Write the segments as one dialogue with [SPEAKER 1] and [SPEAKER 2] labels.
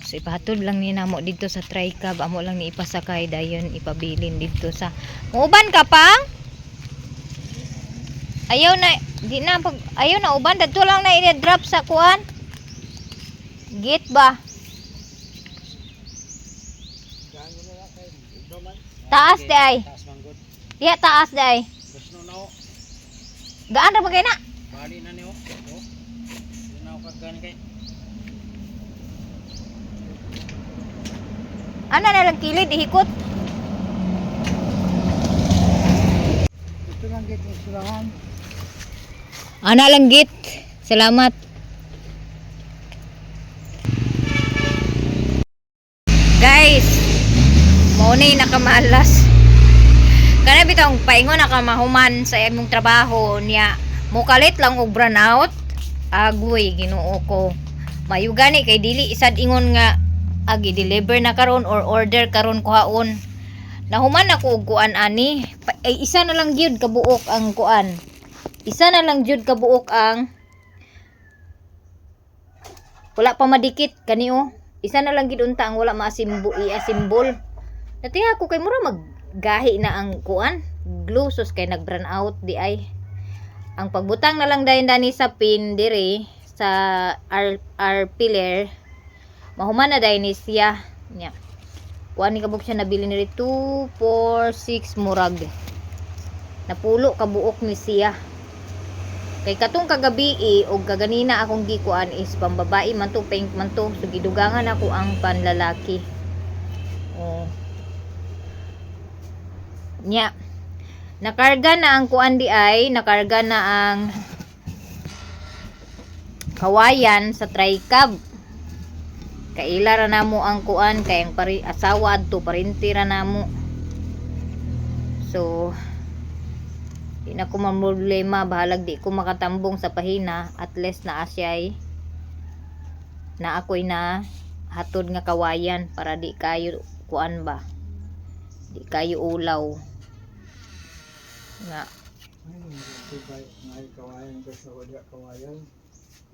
[SPEAKER 1] So ipahatod lang ni namo dito sa Tricab, amo lang ni ipasakay dayon ipabilin dito sa uban ka pang. Ayaw na di na pag ayaw na uban dadto lang na i-drop sa kuan. Gate ba? Taas day. Iya taas day. Gaan ra bagay na.
[SPEAKER 2] Bali na niyo. Oh. Na ako kagani kay.
[SPEAKER 1] Ana na lang kilid ihikot.
[SPEAKER 2] Ito lang gate ng surahan.
[SPEAKER 1] Ana lang git. Salamat. Guys, mo ni nakamalas. Kana bitong paingon nakamahuman sa imong trabaho niya. Mukalit lang og burnout. Agoy Ginoo ko. Mayo gani kay dili isad ingon nga agi deliver na karon or order karon kuhaon. Nahuman ako og kuan ani. Ay isa na lang gyud kabuok ang kuan. Isa na lang jud kabuok ang wala pa madikit kani oh. Isa na lang gid unta ang wala i-assemble. Natinga ko kay mura maggahi na ang kuan. Glue sus kay nag-burn out di ay. Ang pagbutang na lang dayon dani sa pin dire sa R pillar. Mahuman na dayon ni siya. Nya. Kuan ni kabuk siya nabili ni 2 4 6 murag. Napulo kabuok ni siya. Kay katong kagabi o kaganina akong gikuan is pambabae man to, pink man to. So gidugangan ako ang panlalaki. Oh. Nya. Nakarga na ang kuan di ay, nakarga na ang kawayan sa Tricab. Kaila ra namo ang kuan kay ang asawa adto parinti ra namo. So di na ko problema, bahalag di ko makatambong sa pahina, at least na asyay na ako'y na hatod nga kawayan para di kayo kuan ba, di kayo ulaw nga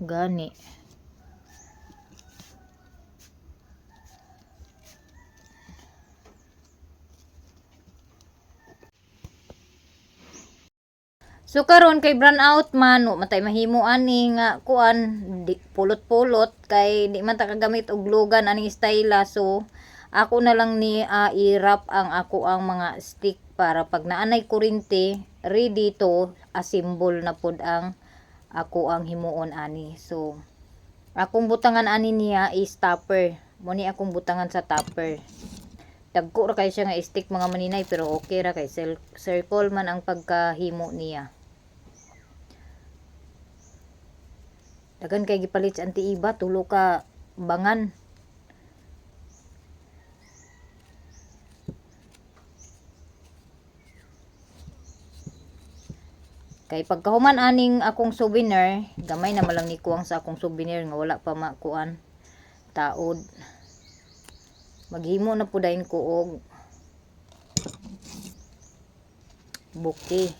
[SPEAKER 1] gani. So karon kay brown out man, matay mahimo ani nga kuan di pulot-pulot kay di man ta kagamit og lugan aning styla. So ako na lang ni i-wrap ang ako ang mga stick para pag naanay kuryente ready to assemble na pod ang ako ang himuon ani. So akong butangan ani niya is topper. Mo ni akong butangan sa topper. Dagko ra kay siya nga stick mga maninay pero okay ra kay circle man ang pagkahimo niya. Dagan kay gipalit sa anti-iba, tulo ka bangan. Kay pagkahuman aning akong souvenir, gamay na malang ni kuwang sa akong souvenir nga wala pa makuan taod. Maghimo na pudayin ko og bouquet.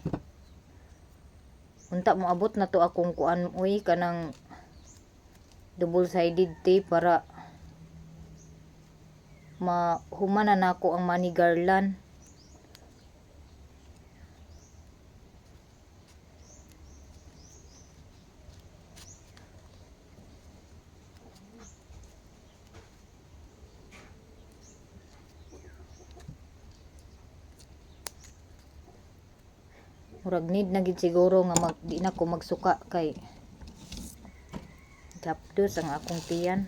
[SPEAKER 1] Unta mo abot na to akong kuan uy kanang double sided tape para mahumanan nako ang money garland. Murag need na gid siguro nga di na ko magsuka kay tapdos ang akong tiyan.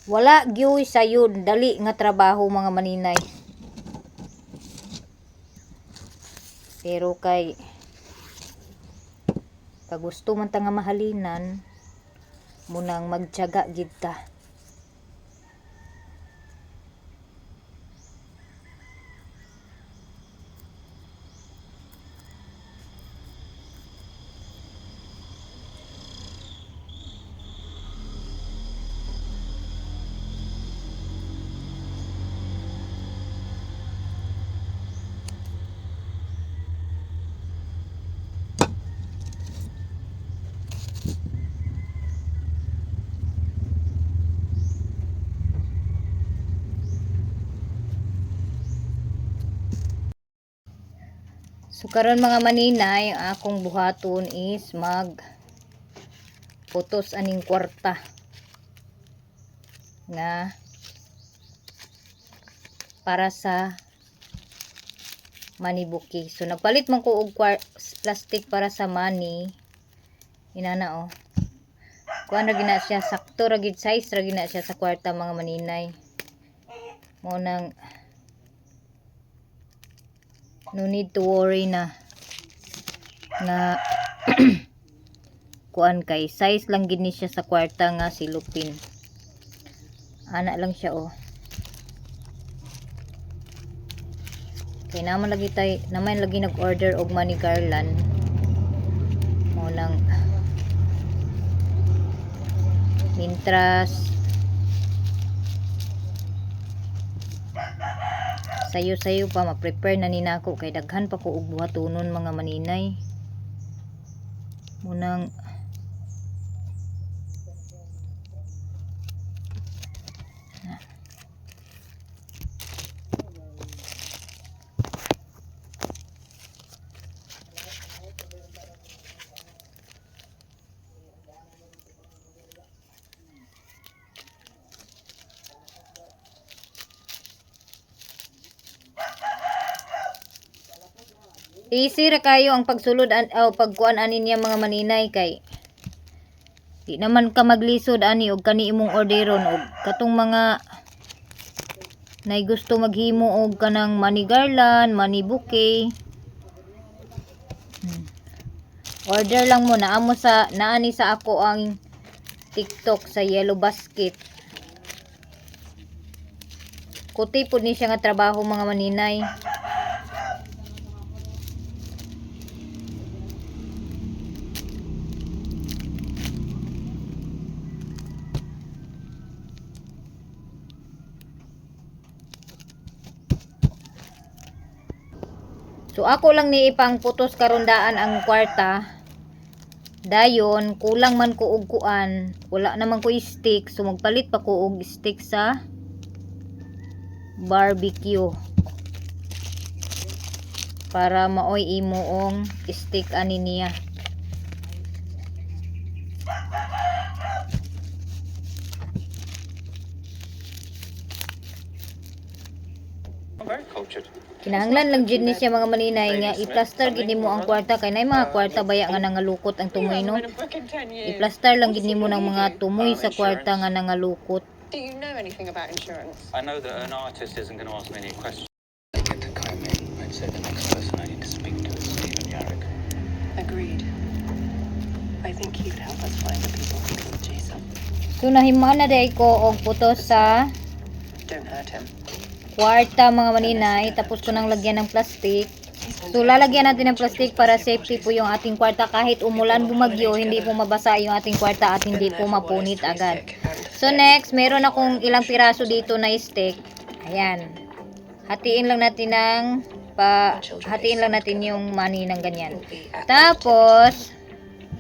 [SPEAKER 1] Wala gyud sayod dali nga trabaho mga maninay. Pero kay pag gusto man ta nga mahalinan munang magtiyaga gid ta. So karon mga maninay, ang akong buhaton is mag putos aning kwarta nga para sa money bouquet. So nagpalit man ko og plastic para sa money. Inana kuan ra gina siya, sakto ra gid size ra gina siya sa kwarta mga maninay. Mo nang no need to worry na kuan kay size lang gid ni siya sa kwarta nga silupin. Ana lang siya kay naman lagi nag-order og money garland. Mo nang mintras sayo pa ma-prepare na ni nako kay daghan pa ko og buhatonon mga maninay. Munang easy ra kayo ang pagsulod o pagkuan ani niya mga maninay kay di naman ka maglisod ani og kani imong orderon og katong mga nay gusto maghimo og kanang money garland, money bouquet. Order lang mo na amo sa naani sa ako ang TikTok sa Yellow Basket. Kuti pud ni siya nga trabaho mga maninay. So ako lang ni ipang putos karundaan ang kwarta. Dayon kulang man ko og kuan, wala naman ko stick, so magpalit pa ko og stick sa barbecue. Para maoy imoong stick ani niya.
[SPEAKER 2] Very cultured.
[SPEAKER 1] Kinahanglan lang jud ni siya mga maninay nga i-plaster gid nimo ang kwarta kay nay mga kwarta baya nga nangalukot ang tumoy no. I-plaster lang gid nimo ng mga tumoy sa kwarta nga nangalukot.
[SPEAKER 3] Do you know anything about insurance?
[SPEAKER 2] I know that an artist isn't going to ask me any questions.
[SPEAKER 4] I get to come in, I'd say the next person I need to speak to is Stephen Yarrick.
[SPEAKER 3] Agreed. I think he could help us find the people who killed Jason.
[SPEAKER 1] So nahimuan na day ko og putos sa
[SPEAKER 3] Don't hurt him.
[SPEAKER 1] kwarta mga maninay, tapos ko nang lagyan ng plastic. So lalagyan natin ng plastic para safety po yung ating kwarta, kahit umulan bumagyo hindi po mabasa yung ating kwarta at hindi po mapunit agad. So next, meron akong ilang piraso dito na stick. Ayan, hatiin lang natin yung money ng ganyan. Tapos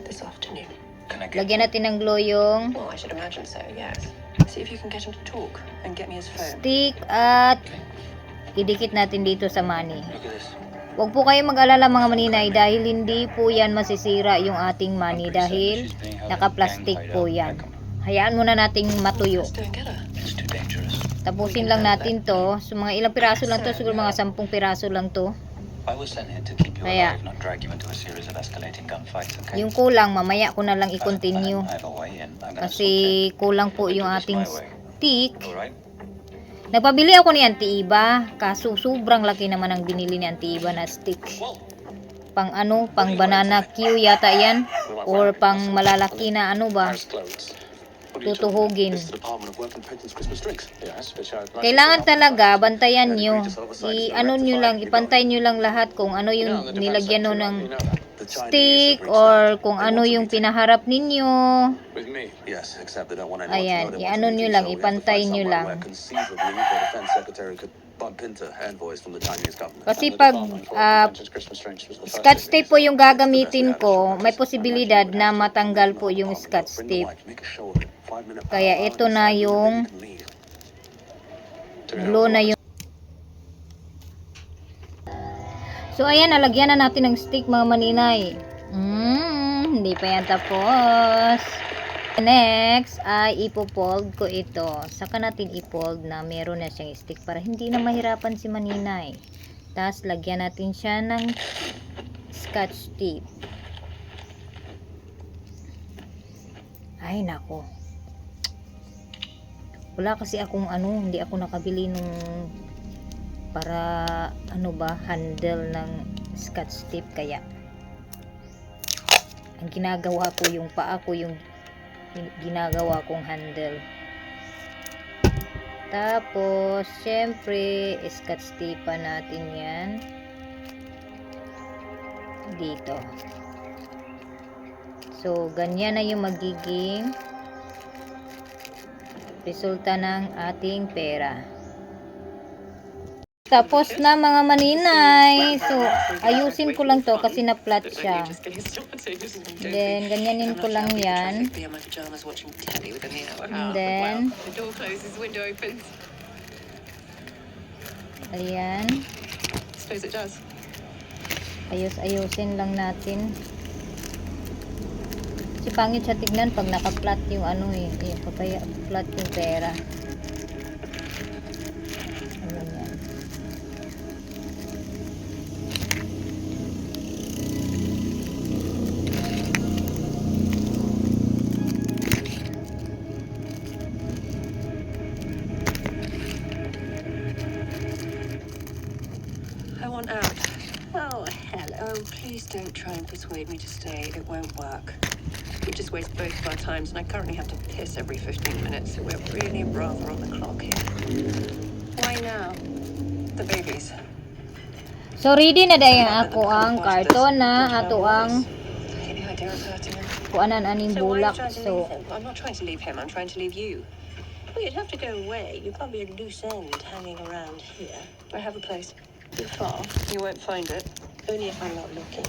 [SPEAKER 3] This afternoon.
[SPEAKER 4] Can I get
[SPEAKER 1] lagyan natin ng glue yung
[SPEAKER 3] Well, I should imagine so, yes. See if you can get him to talk and get me his phone.
[SPEAKER 1] stick at idikit natin dito sa money.
[SPEAKER 4] look at this?
[SPEAKER 1] Huwag po kayo mag-alala mga maninay dahil hindi po yan masisira yung ating money dahil naka-plastic po yan. Hayaan muna nating matuyo.
[SPEAKER 3] Let's don't get her.
[SPEAKER 4] It's too dangerous.
[SPEAKER 1] Tapusin lang natin to. So mga ilang piraso lang to, siguro mga 10 piraso lang to.
[SPEAKER 4] I was sent here to keep you
[SPEAKER 1] Kaya,
[SPEAKER 4] alive, not drag you into a series of escalating gunfights, okay?
[SPEAKER 1] yung kulang mamaya ko na lang i-continue
[SPEAKER 4] I have a way in. I'm gonna
[SPEAKER 1] kasi kulang po yung ating stick.
[SPEAKER 4] sort it. Alright?
[SPEAKER 1] Nagpabili ako ni Auntie Iba, kaso sobrang laki naman ang binili ni Auntie Iba na stick. Pang pang banana Q yata yan, or pang malalaki na ba, tutuhugin. Kailangan talaga bantayan nyo. Ipantay nyo lang lahat kung ano yung nilagyan nyo ng stick or kung ano yung pinaharap ninyo. Ayan, i-ano nyo lang, ipantay nyo lang. Kasi pag scotch tape po yung gagamitin ko, may posibilidad na matanggal po yung scotch tape. Kaya ito na yung glue na yung. So, ayan, nalagyan na natin ng stick, mga maninay. Hindi pa yan tapos. Next, ay ipopold ko ito. Saka natin ipold na meron na siyang stick para hindi na mahirapan si maninay. Tapos, lagyan natin siya ng scotch tape. Ay, nako. Wala kasi akong hindi ako nakabili nung para handle ng scotch tape, kaya ang ginagawa ko yung paa ko yung ginagawa kong handle. Tapos syempre scotch tape pa natin yan dito. So ganyan na yung magiging resulta ng ating pera. Tapos na, mga maninay. So, ayusin ko lang to kasi na-flat siya. Then, ganyanin ko lang yan. And then, ayan. Ayus-ayusin lang natin. Kasi pangit siya tignan pag naka-flat yung papaya flat yung pera.
[SPEAKER 3] I want out. Oh, hello. Please don't try and persuade me to stay. It won't work. We just waste both of our times, and I currently have to piss every 15 minutes, so we're really rather on the clock here. Why now? The babies.
[SPEAKER 1] So, ready na dahil ako ang karton na ato ang kuanan aning bulak. So,
[SPEAKER 3] I'm not trying to leave him, I'm trying to leave you. Well, you'd have to go away. You'd probably be a loose end hanging around here. I have a place. Too far. You won't find it. Only if I'm not looking.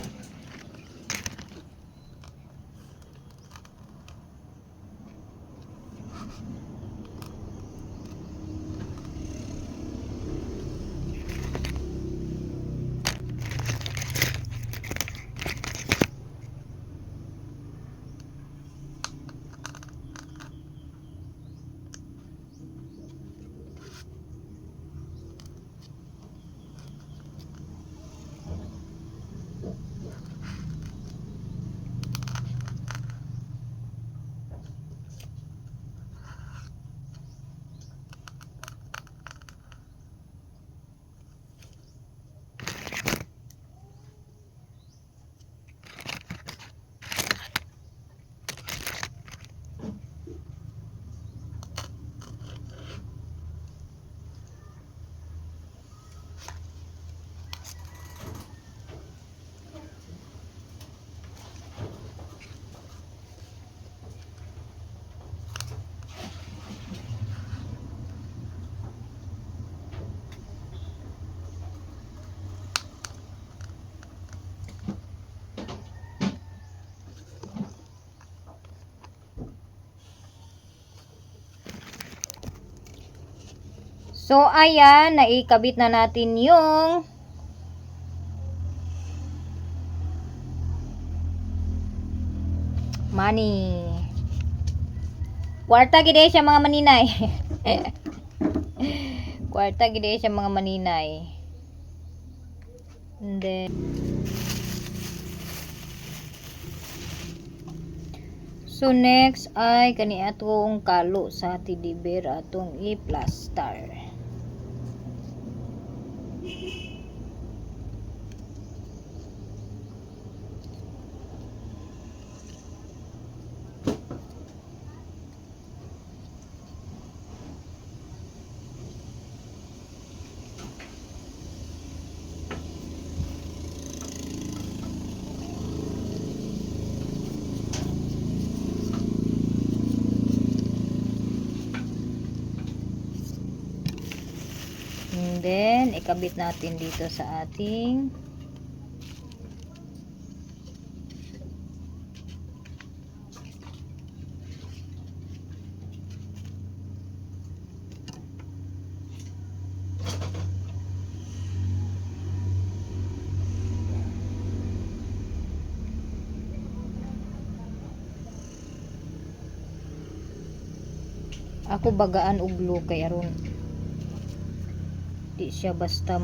[SPEAKER 1] So, ayan, naikabit na natin yung money. Kwarta gid siya, mga maninay. Kwarta gid siya, mga maninay. And then, so next ay kani atong kalo sa tidiber atong i-plaster. And then, ikabit natin dito sa ating Ako bagaan og glue kay aron di siya basta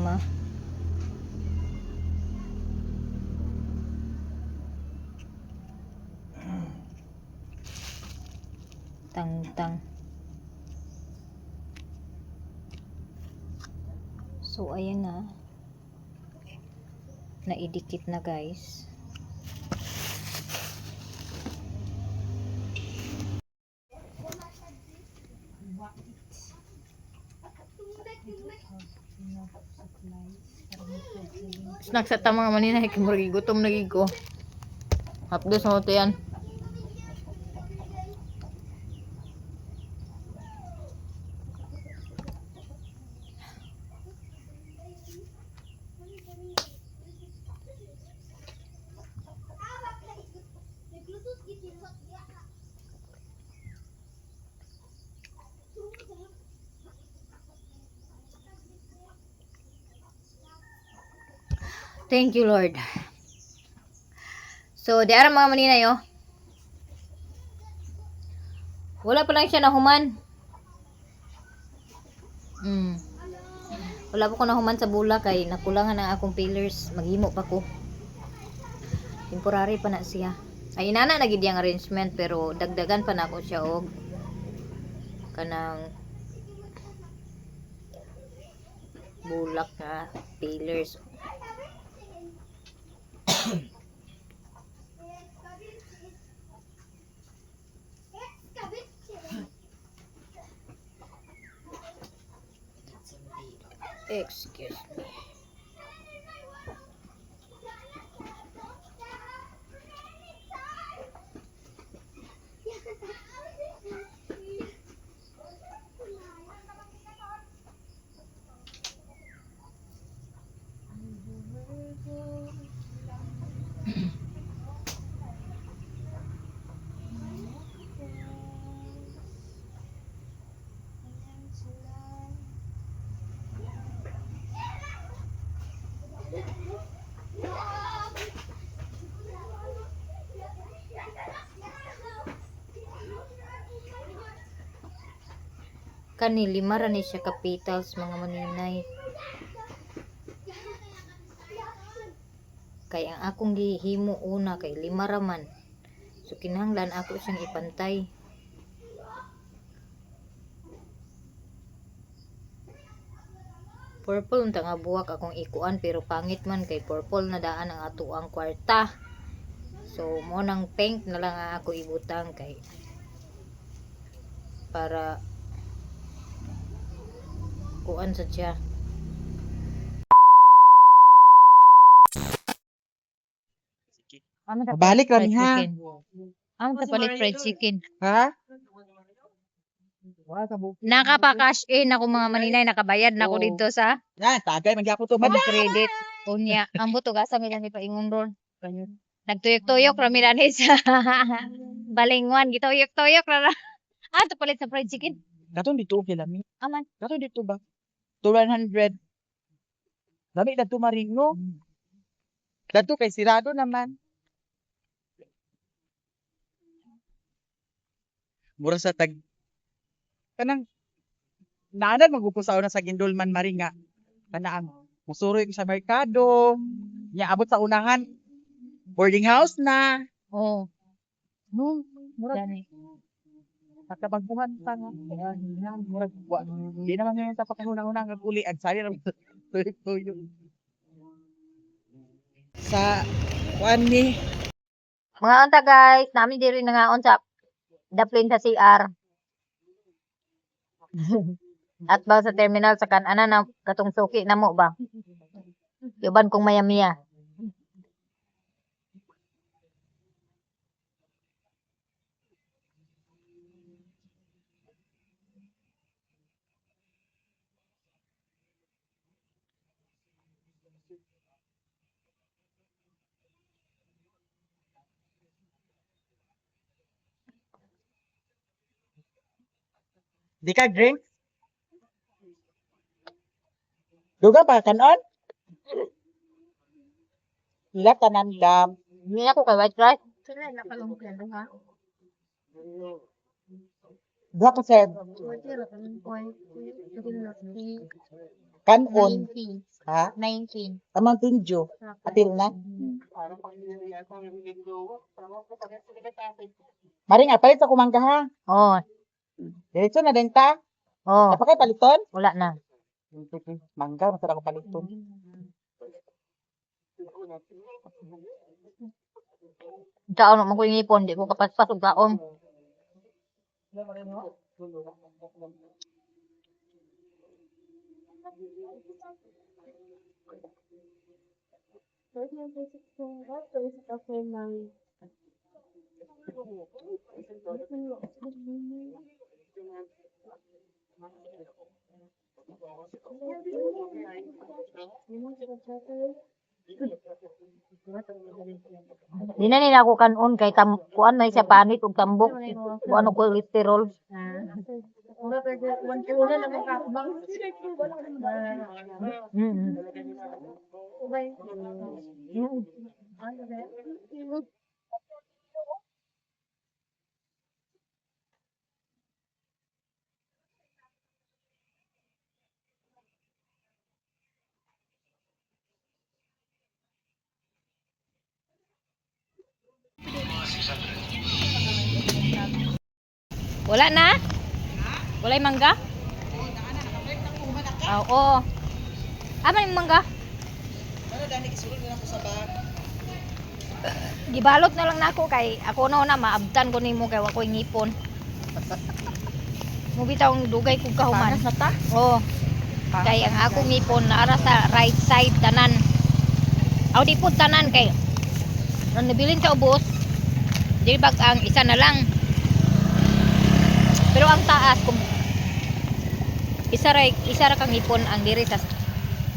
[SPEAKER 1] tang. So ayan na. Naidikit na guys. Snack sa tamang manina hikimurgi gutom lagi ko. Hapdos mo to yan. Thank you, Lord. So, di ara mga maninay, oh. Wala pa lang siya nahuman. Wala pa ko nahuman sa bula kay nakulangan ang akong pillars. Maghimo pa ko. Temporary pa na siya. Ay, inana na gid yung arrangement pero dagdagan pa na ako siya og kanang bulak na pillars. Excuse me. Kani lima ra ni siya capitals mga maninay. Kay ang akong gihimo una kay lima ra man. So kinahanglan ako siyang ipantay. Purple unta nga buwak akong ikuan pero pangit man kay purple na daan ang ato ang kwarta. So mo nang pink na lang ang ako ibutang kay para kuan sa siya.
[SPEAKER 2] Balik kami ha.
[SPEAKER 1] Ang palit fried chicken.
[SPEAKER 2] Ha?
[SPEAKER 1] Nakapa-cash in ako mga maninay, nakabayad na ako
[SPEAKER 2] Oo.
[SPEAKER 1] dito sa
[SPEAKER 2] Yan, tagay magyapon to.
[SPEAKER 1] mga credit. Unya, ang buto gasa mi lang ipaingon ron. Nagtuyok-tuyok rami na ni sa balingwan, gituyok-tuyok ra. Ah, to palit sa fried chicken.
[SPEAKER 2] Katon dito okay lami.
[SPEAKER 1] Aman.
[SPEAKER 2] Katon dito ba? 200. Lami na tumaringo. Dato kay sirado naman. Mura sa tag kanang naanan magupusaw na sa Gindulman Maringa. Kanaang musuroy ko sa merkado. Nya abot sa unahan. Boarding house na.
[SPEAKER 1] Oh.
[SPEAKER 2] No, mura
[SPEAKER 1] Dani.
[SPEAKER 2] pagkabaguhan sa nga. Mura wa. Di naman ngayon sa pagkahunang-unang nga uli ag sari ra tuyo. Sa kuan ni
[SPEAKER 1] Mga unta guys, namin diri nangaon sa daplin sa CR. At ba sa terminal sa kanana na katong suki na mo ba? Yuban kong mayamiya.
[SPEAKER 2] di ka drink? Duga pa kanon? Ila tanan dam.
[SPEAKER 1] Hindi ako kay white rice.
[SPEAKER 2] Duha ka sir. Kanon. Ha?
[SPEAKER 1] 19.
[SPEAKER 2] Amang tinjo. Atil na. Mari nga, palit sa kumangga ha.
[SPEAKER 1] Oh,
[SPEAKER 2] Diretso na din ta.
[SPEAKER 1] oh,
[SPEAKER 2] Napakay paliton?
[SPEAKER 1] wala na.
[SPEAKER 2] Mangga, masarap ko paliton.
[SPEAKER 1] Taon mo ko ngipon, di ko kapaspas og taon. Di na nila ako kanon kay kuan may siya panit ug tambok. Kuan og cholesterol. Mm. Wala na? Walay mangga? Oo. Ama yung mangga? Gibalot na lang nako kay ako na maabtan ko nimo kay wa koy ngipon. Mo bitawng dugay kog kahuman.
[SPEAKER 2] Panas na ta?
[SPEAKER 1] Oo. Kay ang akong ngipon naara sa right side tanan. Aw di pud tanan kay nang nabilin sa ubos. Di bag ang isa na lang. Pero ang taas kung isa ra kang ngipon ang diri sa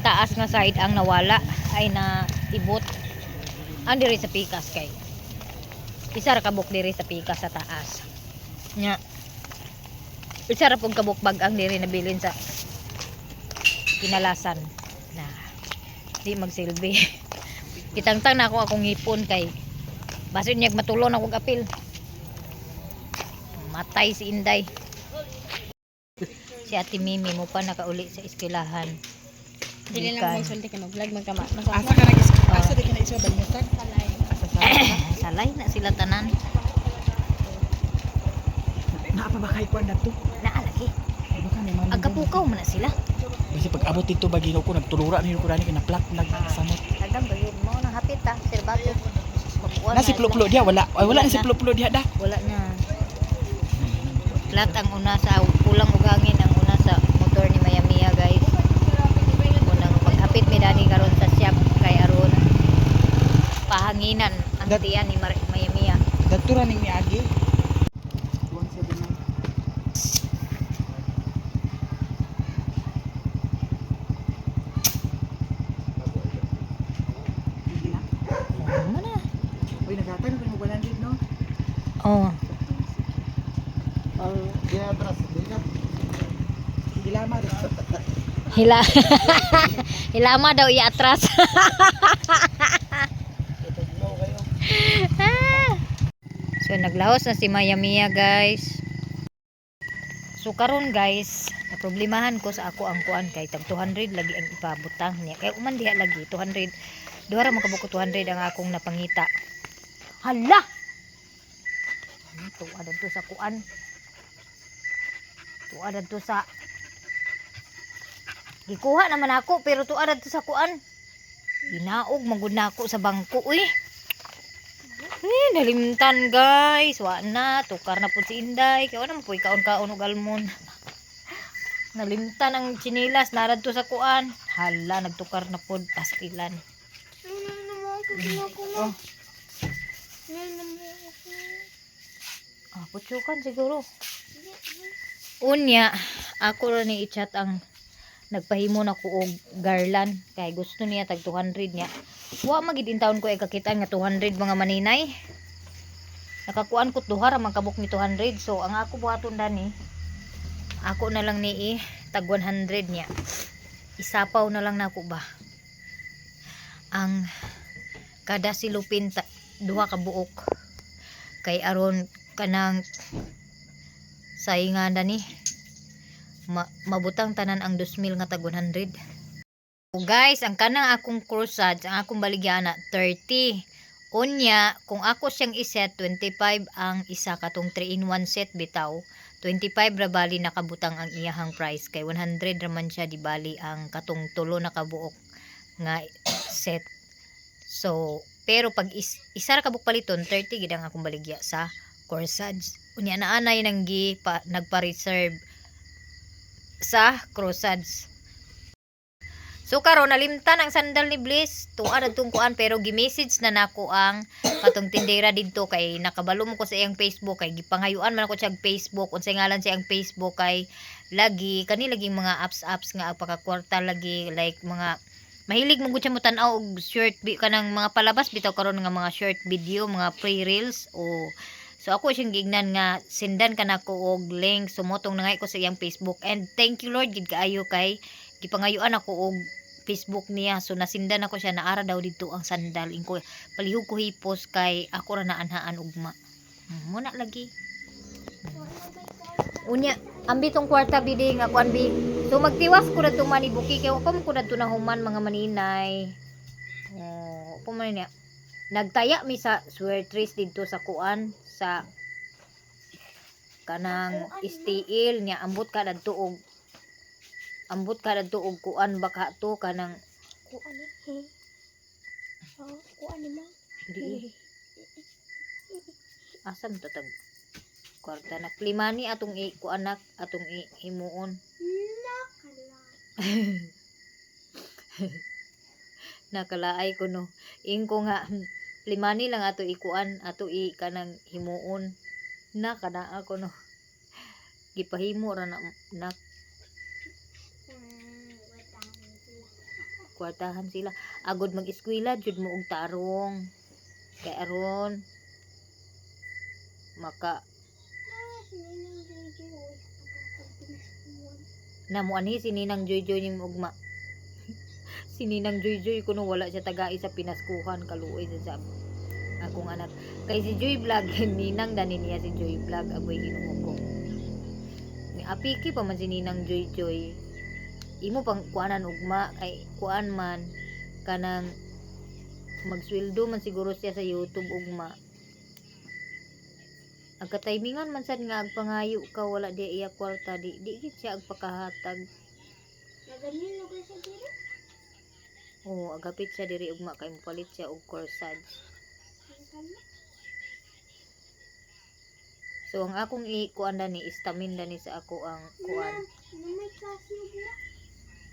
[SPEAKER 1] taas nga side ang nawala ay na ibot ang diri sa pikas kay isa ra kabuk diri sa pikas sa taas nya isa ra pug kabuk bag ang diri nabilin sa kinalasan na di magsilbi kitangtang na ako akong ngipon kay basin niya matulon ako apil matay si Inday si Ate Mimi mo pa nakauli sa eskwelahan.
[SPEAKER 5] Dili lang mo sulti ka mag-vlog magkama.
[SPEAKER 2] Asa ka nag asa di ka na iso balimutan?
[SPEAKER 1] Salay na sila tanan.
[SPEAKER 2] Naa pa ba kay kwan dito?
[SPEAKER 1] Naalaki.
[SPEAKER 2] Baka may mga
[SPEAKER 1] Agkapukaw man na sila.
[SPEAKER 2] kasi pag abot dito bagino ko nagtulura ni ko dani kay na plak samot.
[SPEAKER 1] Tagang bayod mo nang hapit ta, sirbato. Magkuha
[SPEAKER 2] Na si plo dia wala. Ay wala na si plo dia da.
[SPEAKER 1] Wala na. Flat ang una sa kulang ug hangin ang una sa motor ni Mayamiya guys. Unang paghapit mi dani karon sa shop kay aron pahanginan ang tiyan ni Mayamiya.
[SPEAKER 2] Dagtura ning miagi.
[SPEAKER 1] Ano na?
[SPEAKER 2] Uy nagatan ko mo 100 no.
[SPEAKER 1] Oh.
[SPEAKER 2] Dilama rin.
[SPEAKER 1] Hila. Hilama daw iatras. So naglahos na si Mayamiya guys. So karon guys, na problemahan ko sa ako ang kuan kay tag 200 lagi ang ipabutang niya. Kay uman diha lagi 200. Duha ra man kabuko 200 ang akong napangita. Hala. Ito adto to sa kuan. Tuwa to sa gikuha naman ako pero tuwa to sa kuan. Ginaog magud na ako sa bangko uy. Nalimtan guys. Wa na tukar na pud si Inday. Kaya na po kaon-kaon og almon. Nalimtan ang chinilas narad to sa kuan. Hala nagtukar na pud pastilan. Oh. Ah, putsukan siguro. Unya, ako ra ni i-chat ang nagpahimo na ko og garland kay gusto niya tag 200 niya. Wa magid intawon ko ay kakitaan nga 200 mga maninay. Nakakuan ko duha ra man kabuk ni 200. So ang ako buhaton dani, ako na lang ni tag 100 niya. Isapaw na lang nako ba. Ang kada silupin duha ka buok. Kay aron kanang Saingan ni. Mabutang tanan ang 2,000 nga tag 100. So guys, ang kanang akong corsage, ang akong baligyana 30. Unya, kung ako siyang iset 25 ang isa katong 3-in-1 set bitaw. 25 ra bali nakabutang ang iyahang price kay 100 raman siya di bali ang katong tulo nakabuok nga set. So, pero pag isa ra kabuk paliton 30 gid ang akong baligya sa corsage. Unya naanay nang nagpa-reserve sa corsage. So karon nalimtan ang sandal ni Bliss tuwa adtong kuan pero gi-message na nako ang katong tindera didto kay nakabalo mo ko sa iyang Facebook kay gipangayuan man ako siya Facebook unsay ngalan siya ang Facebook kay lagi laging mga apps nga pagkakwarta lagi like mga mahilig mo gud siya mo tan-aw og short kanang mga palabas bitaw karon nga mga short video mga pre-reels o so ako siyang gignan nga sindan ka nako og link sumotong na nga ko sa iyang Facebook and thank you Lord gid kaayo kay gipangayuan ako og Facebook niya so nasindan ako siya naara daw dito ang sandal ingko palihog ko hipos kay ako ra naanhaan ugma muna lagi unya ambi tong kwarta bidi nga kuan bi so magtiwas ko na tong manibuki kay ko man ko na to human mga maninay ko man niya nagtaya mi sa sweatres dito sa kuan sa kanang steel niya ambot ka dadto og kuan baka to kanang
[SPEAKER 5] Kuan ni. Kuan ni mo.
[SPEAKER 1] di asam to tag kwarta na klimani atong kuanak atong himuon nakalaay ko no ingko nga limani lang ato ikuan ato kanang himuon na kana ako no gipahimo ra na kwartahan sila agod mag-eskwela jud mo og tarong kay aron maka namo anhi si Ninang Joyjoy ning ugma si Ninang Joyjoy kuno wala siya tagai sa pinaskuhan kaluoy sa akong anak kay si Joy Vlog Ninang dani niya si Joy Vlog agoy ginumo ko ni apiki pa man si Ninang Joyjoy imo pang kuanan ugma kay kuan man kanang magsweldo man siguro siya sa YouTube ugma agka-timingan man sad nga agpangayo ka wala di iya kwarta di gid siya agpakahatag
[SPEAKER 5] Naganyan lugar sa diri.
[SPEAKER 1] oo agapit siya diri ugma kay mopalit siya og corsage so ang akong kuan dani istamin dani sa ako ang kuan
[SPEAKER 5] May klase ugma.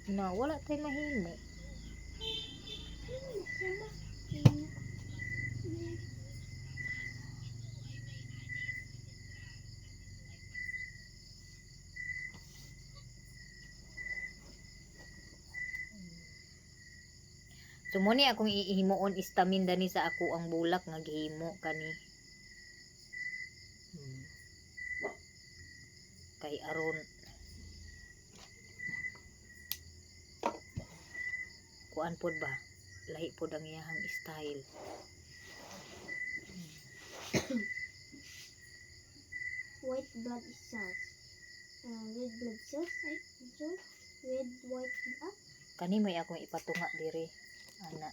[SPEAKER 1] na wala tay mahimo so mo ni akong ihimuon istamin dani sa ako ang bulak nga gihimo kani kay aron kuan pod ba lahi pod ang iyahang style
[SPEAKER 5] White blood cells. Red blood cells. Ay, red, white,
[SPEAKER 1] kani may akong ipatunga diri ana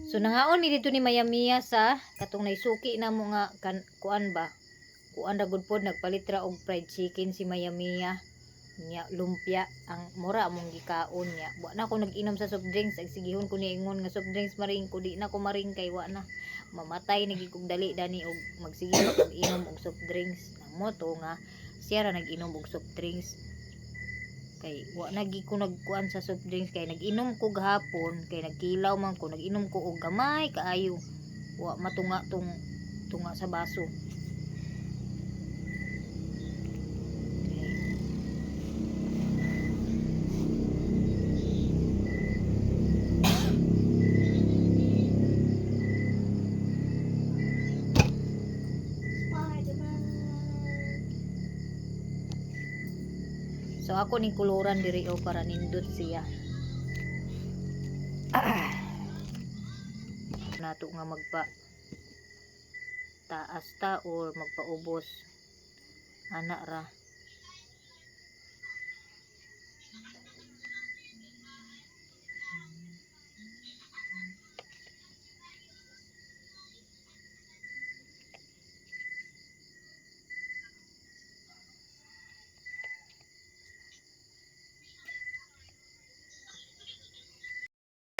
[SPEAKER 1] so nangaon mi dito ni Mayamiya sa katong naisuki na mo nga kuan ba kuan ra gud pod nagpalit ra og fried chicken si Mayamiya nya lumpia ang mura among gikaon nya wa na ko nag-inom sa soft drinks ag sigihon ko niingon nga soft drinks maring ko di na ko maring kay wa na mamatay nagigog dali dani og magsige pa og inom og soft drinks amo to nga siya ra nag-inom og soft drinks kay wa nagi ko nagkuan sa soft drinks kay nag-inom ko gahapon kay nagkilaw man ko nag-inom ko og gamay kaayo wa matunga tunga sa baso So ako ni kuluran diri o para nindot siya. Nato nga magpa taas ta or magpaubos ana ra.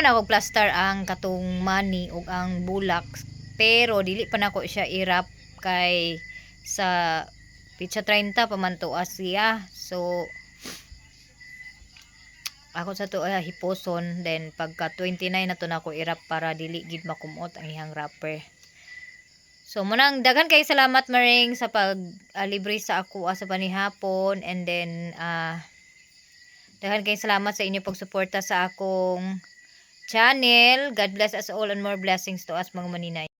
[SPEAKER 1] Ako plaster ang katong mani ug ang bulak, pero dili pa nako siya i-wrap kay sa pitsa 30 pa man to siya. So ako sa to hiposon, then pagka 29 na to nako i-wrap para dili gid makumot ang ihang wrapper. So munang daghan kay salamat maring sa pag libre sa ako sa panihapon, and then daghan kay salamat sa inyo pagsuporta sa akong channel. God bless us all and more blessings to us mga maninay.